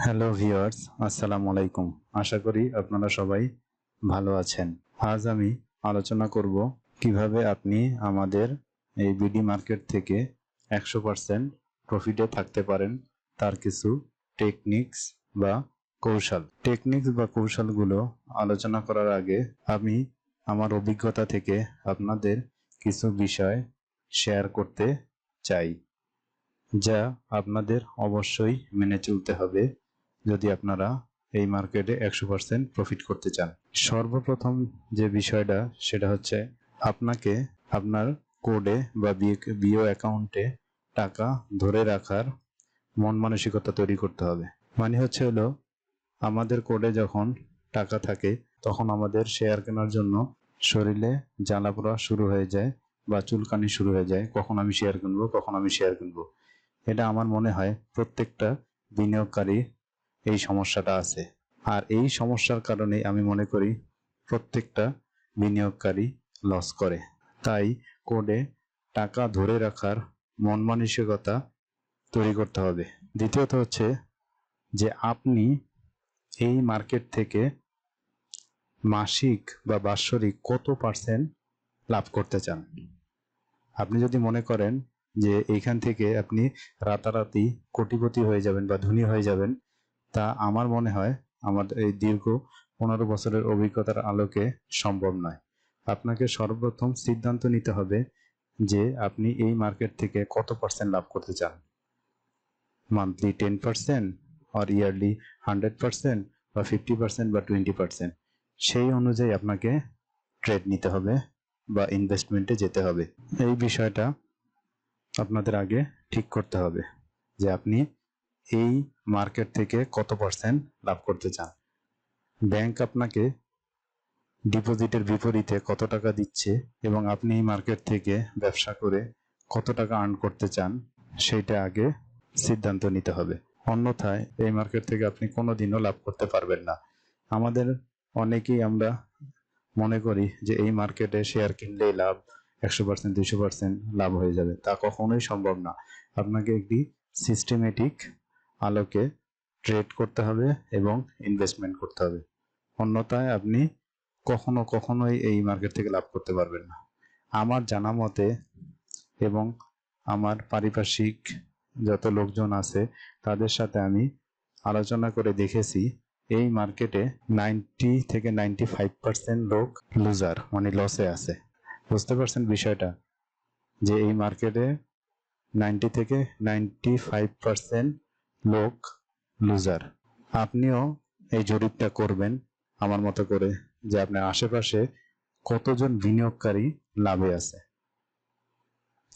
Hello viewers, আসসালামু আলাইকুম। আশা করি আপনারা সবাই ভালো আছেন। আজ আমি আলোচনা করব কিভাবে আপনি আমাদের এই বিডি মার্কেট থেকে 100% প্রফিটে থাকতে পারেন, তার কিছু টেকনিক্স বা কৌশলগুলো আলোচনা করার আগে আমি আমার অভিজ্ঞতা থেকে আপনাদের কিছু বিষয় শেয়ার করতে চাই, যা আপনাদের অবশ্যই মেনে চলতে হবে যদি আপনারা এই মার্কেটে 100% প্রফিট করতে চান। সর্বপ্রথম যে বিষয়টা সেটা হচ্ছে আপনাকে আপনার কোডে বা বিও অ্যাকাউন্টে টাকা ধরে রাখার মন মানসিকতা তৈরি করতে হবে। মানে হচ্ছে হলো, আমাদের কোডে যখন টাকা থাকে তখন আমাদের শেয়ার কেনার জন্য শরীরে জ্বালা পোড়া শুরু হয়ে যায় বা চুলকানি শুরু হয়ে যায়, কখন আমি শেয়ার কিনবো, কখন আমি শেয়ার কিনবো। এটা আমার মনে হয় প্রত্যেকটা বিনিয়োগকারী এই সমস্যাটা আছে। আর এই সমস্যার কারণে আমি মনে করি প্রত্যেকটা বিনিয়োগকারী লস করে। তাই কোডে টাকা ধরে রাখার মন মানসিকতা তৈরি করতে হবে। দ্বিতীয়ত হচ্ছে যে আপনি এই মার্কেট থেকে মাসিক বা বাৎসরিক কত পার্সেন্ট লাভ করতে চান। আপনি যদি মনে করেন যে এইখান থেকে আপনি রাতারাতি কোটিপতি হয়ে যাবেন বা ধনী হয়ে যাবেন, তা আমার মনে হয় আমাদের এই দীর্ঘ 15 বছরের অভিজ্ঞতার আলোকে সম্ভব নয়। আপনাকে সর্বপ্রথম সিদ্ধান্ত নিতে হবে যে আপনি এই মার্কেট থেকে কত পার্সেন্ট লাভ করতে চান। মান্থলি 10% আর ইয়ারলি 100% বা 50% বা 20%। সেই অনুযায়ী আপনাকে ট্রেড নিতে হবে বা ইনভেস্টমেন্টে যেতে হবে। এই বিষয়টা আপনাদের আগে ঠিক করতে হবে যে আপনি এই মার্কেট থেকে কত পার্সেন্ট লাভ করতে চান। ব্যাংক আপনাকে ডিপোজিটের বিপরীতে কত টাকা দিচ্ছে এবং আপনি এই মার্কেট থেকে ব্যবসা করে কত টাকা আর্ন করতে চান, সেইটা আগে সিদ্ধান্ত নিতে হবে। অন্যথায় এই মার্কেট থেকে আপনি কোনোদিনও লাভ করতে পারবেন না। আমাদের অনেকেই আমরা মনে করি যে এই মার্কেটে শেয়ার কিনলেই লাভ, 100% 200% লাভ হয়ে যাবে। তা কখনোই সম্ভব না। আপনাকে একটি সিস্টেমেটিক আলোকে ট্রেড করতে হবে এবং ইনভেস্টমেন্ট করতে হবে। অন্যথায় আপনি কখনোই এই মার্কেট থেকে লাভ করতে পারবেন না। আমার জানা মতে এবং আমার পারিপার্শ্বিক যত লোকজন আছে তাদের সাথে আমি আলোচনা করে দেখেছি, এই মার্কেটে 90 থেকে 95% লোক লুজার, মানে লসে আছে। বুঝতে পারছেন বিষয়টা, যে এই মার্কেটে 90 থেকে 95% লোক লুজার। আপনিও এই জরিপটা করবেন আমার মতো করে, যে আপনার আশেপাশে কতজন বিনিয়োগকারী লাভে আছে,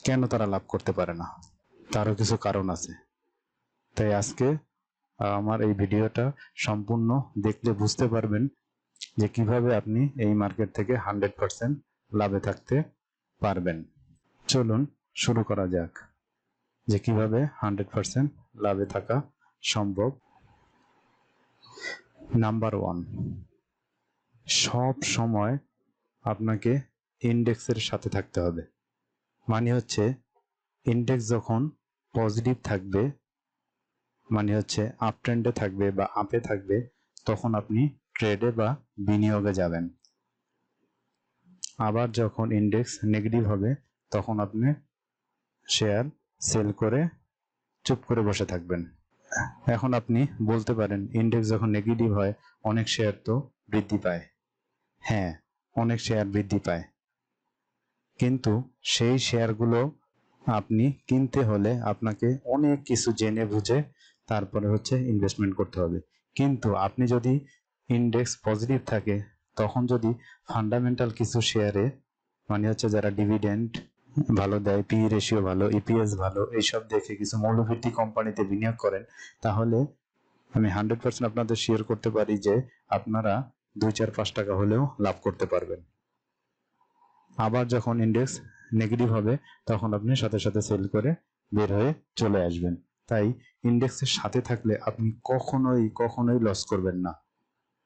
কেন তারা লাভ করতে পারে না, তারও কিছু কারণ আছে। তাই আজকে আমার এই ভিডিওটা সম্পূর্ণ দেখলে বুঝতে পারবেন যে কিভাবে আপনি এই মার্কেট থেকে 100% লাভে থাকতে পারবেন। চলুন শুরু করা যাক যে কিভাবে 100% লাভে থাকা সম্ভব। নাম্বার 1, সব সময় আপনাকে ইন্ডেক্সের সাথে থাকতে হবে। মানে হচ্ছে ইন্ডেক্স যখন পজিটিভ থাকবে, মানে হচ্ছে আপ ট্রেন্ডে থাকবে বা আপে থাকবে, তখন আপনি ট্রেডে বা বিনিয়োগে যাবেন। আবার যখন ইন্ডেক্স নেগেটিভ হবে তখন আপনি শেয়ার সেল করে চুপ করে বসে থাকবেন। এখন আপনি বলতে পারেন, ইন্ডেক্স যখন নেগেটিভ হয় অনেক শেয়ার তো বৃদ্ধি পায়। হ্যাঁ, অনেক শেয়ার বৃদ্ধি পায়, কিন্তু সেই শেয়ারগুলো আপনি কিনতে হলে আপনাকে অনেক কিছু জেনে বুঝে তারপরে হচ্ছে ইনভেস্টমেন্ট করতে হবে। কিন্তু আপনি যদি ইন্ডেক্স পজিটিভ থাকে, তখন যদি ফান্ডামেন্টাল কিছু শেয়ারে, মানে হচ্ছে যারা ডিভিডেন্ড ভালো দেয়, পি রেশিও ভালো, ইপিএস ভালো, এইসব দেখে কিছু মৌলভিত্তিক কোম্পানিতে বিনিয়োগ করেন, তাহলে আমি 100% আপনাদের শেয়ার করতে পারি যে আপনারা 2-4-5 টাকা হলেও লাভ করতে পারবেন। আবার যখন ইন্ডেক্স নেগেটিভ হবে তখন আপনি সাথে সাথে সেল করে বের হয়ে চলে আসবেন। তাই ইন্ডেক্সের সাথে থাকলে আপনি কখনোই লস করবেন না।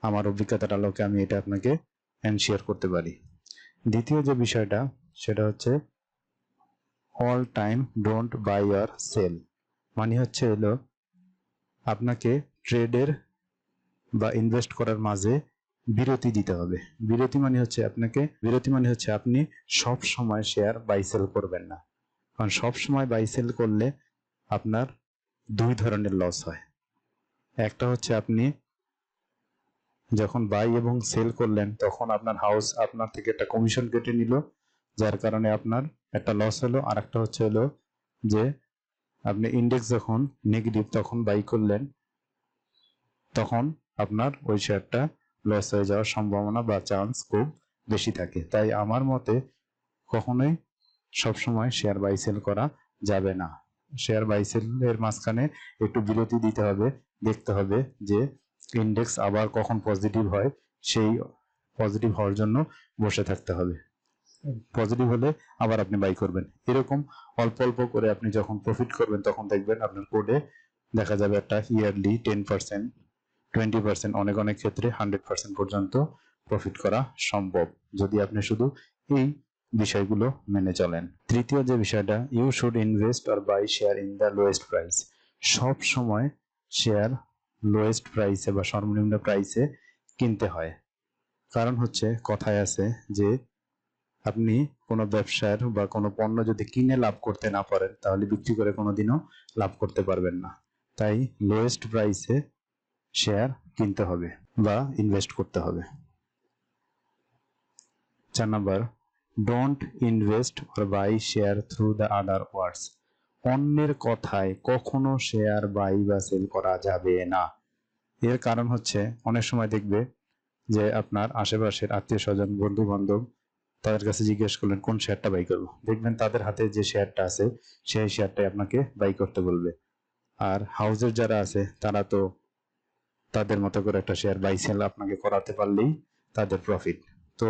আমার অভিজ্ঞতার আলোকে আমি এটা আপনাকে এনশিওর করতে পারি। দ্বিতীয় যে বিষয়টা সেটা হচ্ছে all time don't buy or sell. মানে হচ্ছে হলো আপনাকে ট্রেডের বা ইনভেস্ট করার মাঝে বিরতি দিতে হবে। বিরতি মানে হচ্ছে আপনি সব সময় শেয়ার বাই সেল করবেন না, কারণ সব সময় বাই সেল করলে আপনার দুই ধরনের লস হয়। একটা হচ্ছে আপনি যখন বাই এবং সেল করলেন তখন আপনার হাউস আপনার থেকে একটা কমিশন কেটে নিল, যার কারণে আপনার একটা লস হলো। আর একটা হলো যে আপনি ইন্ডেক্স যখন নেগেটিভ তখন বাই করলেন, তখন আপনার ওই শেয়ারটা লস হয়ে যাওয়ার সম্ভাবনা বা চান্স খুব বেশি থাকে। তাই আমার মতে কখনোই সবসময় শেয়ার বাই সেল করা যাবে না। শেয়ার বাই সেলের মাঝখানে একটু বিরতি দিতে হবে, দেখতে হবে যে ইন্ডেক্স আবার কখন পজিটিভ হয়, সেই পজিটিভ হওয়ার জন্য বসে থাকতে হবে। পজিটিভ হলে আবার আপনি বাই করবেন। এরকম অল্প অল্প করে আপনি যখন প্রফিট করবেন তখন দেখবেন আপনার কোডে দেখা যাবে একটা ইয়ারলি 10%, 20%, অনেক অনেক ক্ষেত্রে 100% পর্যন্ত প্রফিট করা সম্ভব, যদি আপনি শুধু এই বিষয়গুলো মেনে চলেন। তৃতীয় যে বিষয়টা, you should invest or buy share in the lowest price. সব সময় শেয়ার লোয়েস্ট প্রাইসে বা সর্বনিম্ন প্রাইসে কিনতে হয়। কারণ হচ্ছে কথায় আছে যে আপনি কোনো ব্যবসার বা কোনো পণ্য যদি কিনে লাভ করতে না পারেন তাহলে বিক্রি করে কোনোদিনও লাভ করতে পারবেন না। তাই লোয়েস্ট প্রাইসে শেয়ার কিনতে হবে বা ইনভেস্ট করতে হবে। 4 number, don't invest or buy share through the other words. অন্যের কথায় কখনো শেয়ার বাই বা সেল করা যাবে না। এর কারণ হচ্ছে অনেক সময় দেখবে যে আপনার আশেপাশের আত্মীয় স্বজন, বন্ধু বান্ধব তাদের কাছে জিজ্ঞেস করলেন কোন শেয়ারটা বাই করবো, দেখবেন তাদের হাতে যে শেয়ারটা আছে সেই শেয়ারটাই আপনাকে বাই করতে বলবে। আর হাউসের যারা আছে তারা তো তাদের মতো করে একটা শেয়ার বাই সেল আপনাকে করাতে পারলেই তাদের প্রফিট। তো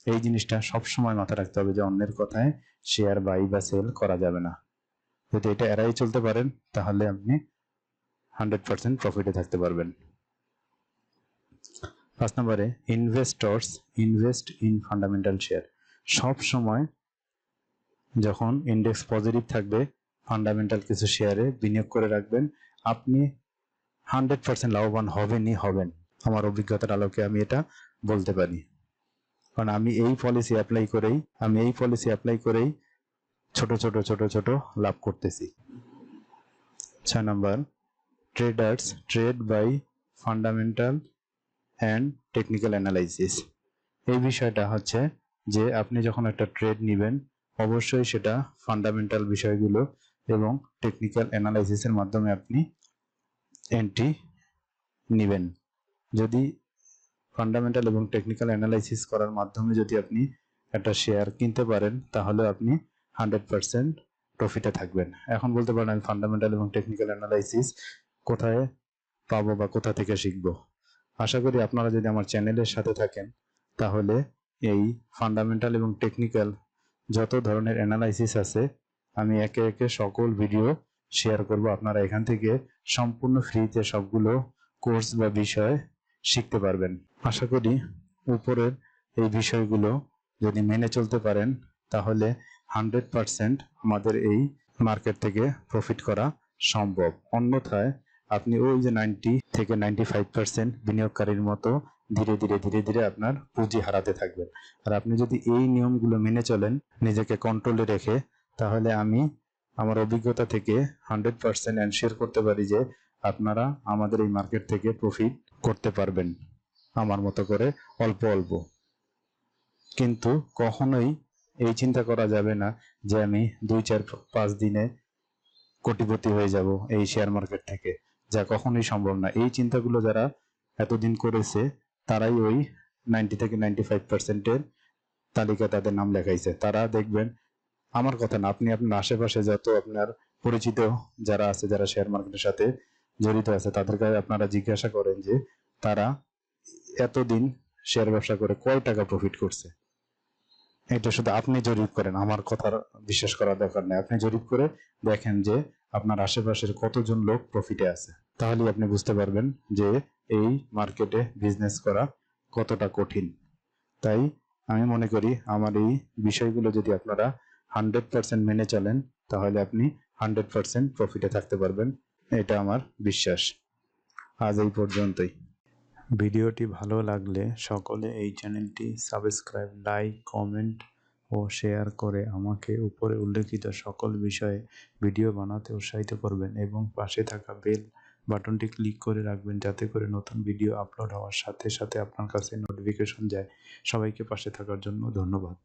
এই জিনিসটা সব সময় মাথায় রাখতে হবে যে অন্যের কথায় শেয়ার বাই বা সেল করা যাবে না। যদি এটা এড়াই চলতে পারেন তাহলে আপনি 100% প্রফিটে থাকতে পারবেন। 5 নম্বরে, investors invest in fundamental share. সব সময় যখন ইন্ডেক্স পজিটিভ থাকবে ফান্ডামেন্টাল কিছু শেয়ারে বিনিয়োগ করে রাখবেন, আপনি 100% লাভবান হবেন। আমার অভিজ্ঞতার আলোকে আমি এটা বলতে পারি, কারণ আমি এই পলিসি অ্যাপ্লাই করেই ছোট ছোট লাভ করতেছি। 6 number, traders trade by fundamental and technical analysis. এই বিষয়টা হচ্ছে যে আপনি যখন একটা ট্রেড নেবেন অবশ্যই সেটা ফান্ডামেন্টাল বিষয়গুলো এবং টেকনিক্যাল অ্যানালাইসিসের মাধ্যমে আপনি এন্ট্রি নেবেন। যদি ফান্ডামেন্টাল এবং টেকনিক্যাল অ্যানালাইসিস করার মাধ্যমে যদি আপনি একটা শেয়ার কিনতে পারেন তাহলে আপনি 100% প্রফিটে থাকবেন। এখন বলতে পারেন আমি ফান্ডামেন্টাল এবং টেকনিক্যাল অ্যানালাইসিস কোথায় পাবো বা কোথা থেকে শিখবো? আশা করি আপনারা যদি আমার চ্যানেলের সাথে থাকেন তাহলে এই ফান্ডামেন্টাল এবং টেকনিক্যাল যত ধরনের অ্যানালাইসিস আছে আমি একে একে সকল ভিডিও শেয়ার করব। আপনারা এখান থেকে সম্পূর্ণ ফ্রিতে সবগুলো কোর্স বা বিষয় শিখতে পারবেন। আশা করি উপরের এই বিষয়গুলো যদি মেনে চলতে পারেন তাহলে 100% আমাদের এই মার্কেট থেকে প্রফিট করা সম্ভব। অন্যথায় আপনি ওই যে 90 থেকে 95% বিনিয়োগকারীর মতো ধীরে ধীরে আপনার পুঁজি হারাতে থাকবেন। আর আপনি যদি এই নিয়মগুলো মেনে চলেন নিজেকে কন্ট্রোলে রেখে, তাহলে আমি আমার অভিজ্ঞতা থেকে 100% এনশিওর করতে পারি যে আপনারা আমাদের এই মার্কেট থেকে প্রফিট করতে পারবেন আমার মতো করে অল্প অল্প। কিন্তু কখনোই এই চিন্তা করা যাবে না যে আমি 2-4-5 দিনে কোটিপতি হয়ে যাব এই শেয়ার মার্কেট থেকে, যা কখনোই সম্ভব না। এই চিন্তাগুলো যারা এতদিন করেছে তারাই ওই 90 থেকে 95%-এর তালিকায় তাদের নাম লেখাইছে। তারা দেখবেন, আমার কথা না, আপনি আপনার আশেপাশে যত আপনার পরিচিত যারা আছে যারা শেয়ার মার্কেটের সাথে জড়িত আছে তাদেরকে আপনারা জিজ্ঞাসা করেন যে তারা এতদিন শেয়ার ব্যবসা করে কয় টাকা প্রফিট করছে। এটা শুধু আপনি জরিপ করেন, আমার কথার বিশ্বাস করার দরকার নেই। আপনি জরিপ করে দেখেন যে আপনার আশেপাশের কতজন লোক প্রফিটে আছে, তাহলেই আপনি বুঝতে পারবেন যে এই মার্কেটে বিজনেস করা কতটা কঠিন। তাই আমি মনে করি আমার এই বিষয়গুলো যদি আপনারা 100% মেনে চলেন তাহলে আপনি 100% প্রফিটে থাকতে পারবেন, এটা আমার বিশ্বাস। আজ এই পর্যন্তই। ভিডিওটি ভালো লাগলে সকলে এই চ্যানেলটি সাবস্ক্রাইব, লাইক, কমেন্ট ও শেয়ার করে আমাকে উপরে উল্লেখিত সকল বিষয়ে ভিডিও বানাতে উৎসাহিত করবেন এবং পাশে থাকা বেল বাটনটি ক্লিক করে রাখবেন যাতে করে নতুন ভিডিও আপলোড হওয়ার সাথে সাথে আপনার কাছে নোটিফিকেশন যায়। সবাইকে পাশে থাকার জন্য ধন্যবাদ।